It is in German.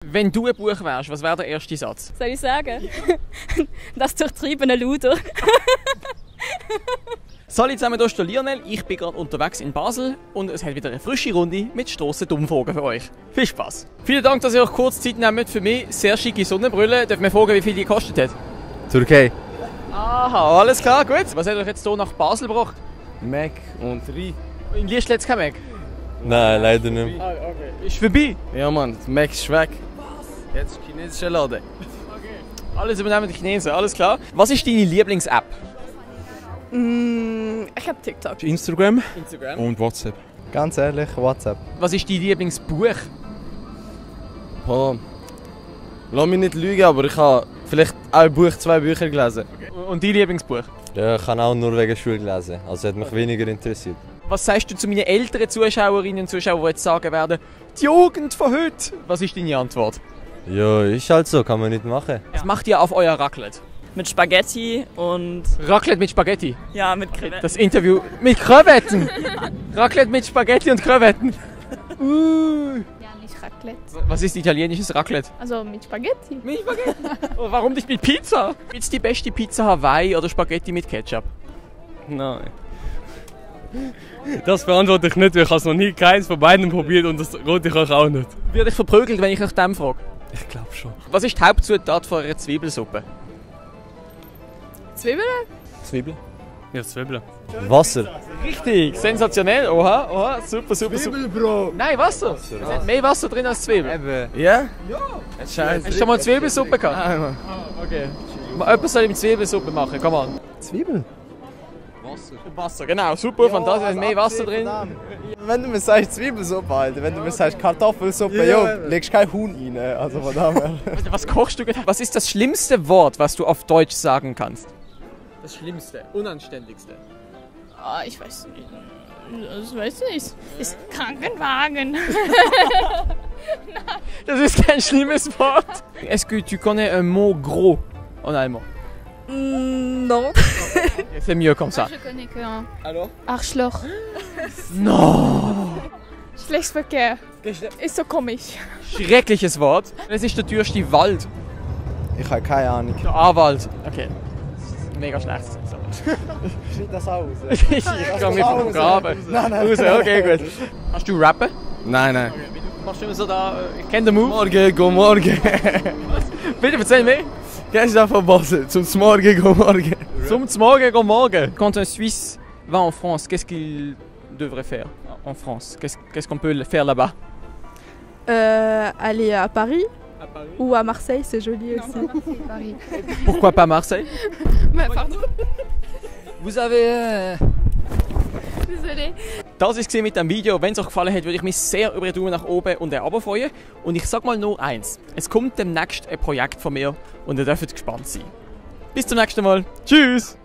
Wenn du ein Buch wärst, was wäre der erste Satz? Soll ich sagen? Das durchtriebene Luder. Salut zusammen, hier ist der Lionel. Ich bin gerade unterwegs in Basel und es hat wieder eine frische Runde mit Strassen-Dummfragen für euch. Viel Spaß! Vielen Dank, dass ihr euch kurz Zeit nehmt für mich. Sehr schicke Sonnenbrille. Darf ich fragen, wie viel die gekostet hat? Türkei. Aha, alles klar, gut. Was hat euch jetzt hier nach Basel gebracht? Mac und Rei. In Liestl hat es kein Mac? Nein, leider nicht. Ah, okay. Ist vorbei? Ja Mann, das Mac ist weg. Jetzt chinesischer Laden. Alles übernehmen die Chinesen, alles klar. Was ist deine Lieblings-App? Ich hab TikTok. Instagram Instagram. und WhatsApp. Ganz ehrlich, WhatsApp. Was ist dein Lieblingsbuch? Oh. Lass mich nicht lügen, aber ich habe vielleicht ein Buch, 2 Bücher gelesen. Und dein Lieblingsbuch? Ja, ich habe auch nur wegen Schule gelesen, also hat mich weniger interessiert. Was sagst du zu meinen älteren Zuschauerinnen und Zuschauern, die jetzt sagen werden, die Jugend von heute? Was ist deine Antwort? Ja, ist halt so, kann man nicht machen. Was macht ihr auf euer Raclette? Mit Spaghetti und Raclette mit Spaghetti. ja, mit Krevetten. Das Interview mit Krevetten. Raclette mit Spaghetti und Krevetten. Ja, nicht Raclette. Was ist italienisches Raclette? Also mit Spaghetti. Mit Spaghetti. Oh, warum nicht mit Pizza? Ist die beste Pizza Hawaii oder Spaghetti mit Ketchup? Nein. Das beantworte ich nicht, weil ich habe noch nie keins von beiden probiert und das rote ich euch auch nicht. Würde ich verprügelt, wenn ich nach dem frage? Ich glaube schon. Was ist die Hauptzutat von einer Zwiebelsuppe? Zwiebeln? Zwiebeln? Ja, Zwiebeln. Wasser. Richtig, sensationell. Oha, oha, super, super, super. Bro! Nein, Wasser. Es hat mehr Wasser drin als Zwiebeln. Eben. Ja? Ja. Scheiße. Hast du schon mal Zwiebelsuppe gehabt? Nein, Mann. Okay. Jemand soll mit Zwiebelsuppe machen, komm an. Zwiebeln? Wasser, genau, super, fantastisch, es hat mehr Wasser drin. Wenn du mir sagst Zwiebelsuppe, Alter, wenn du mir sagst Kartoffelsuppe, ja, legst kein Huhn rein. Also von daher. Was kochst du gerade? Was ist das schlimmste Wort, was du auf Deutsch sagen kannst? Das schlimmste, unanständigste. Oh, ich weiß nicht. Das weiß ich nicht. Ist Krankenwagen. Das ist kein schlimmes Wort. Est-ce que tu connais un mot gros en allemand? Non. C'est mieux comme ça. Je connais qu'un Alors? Arschloch. No! Geschlechtsverkehr. Ist so komisch. Schreckliches Wort. Es ist der teuerste Wald. Ich habe keine Ahnung. Der A-Wald. Okay. Mega schlecht. Schneid das aus. Ich kann mich vergraben. Nein. Raus, okay, gut. Kannst du rappen? Nein. Machst du immer so da, ich kenne den Move. Morgen, go morgen. Bitte erzähl mir. Kennst du das von Basel? Zum Morgen, go morgen. Zum Morgen, guten Morgen. Quand un Suisse va en France, qu'est-ce qu'il devrait faire en France? Qu'est-ce qu'on peut faire là-bas? Aller à Paris ou à Marseille, c'est joli aussi. Paris. Pourquoi pas Marseille? Mais pardon. Vous avez... Désolée. Das war es mit dem Video. Wenn es euch gefallen hat, würde ich mich sehr über einen Daumen nach oben und ein Abo freuen. Und ich sage mal nur eins. Es kommt demnächst ein Projekt von mir und ihr dürft gespannt sein. Bis zum nächsten Mal. Tschüss!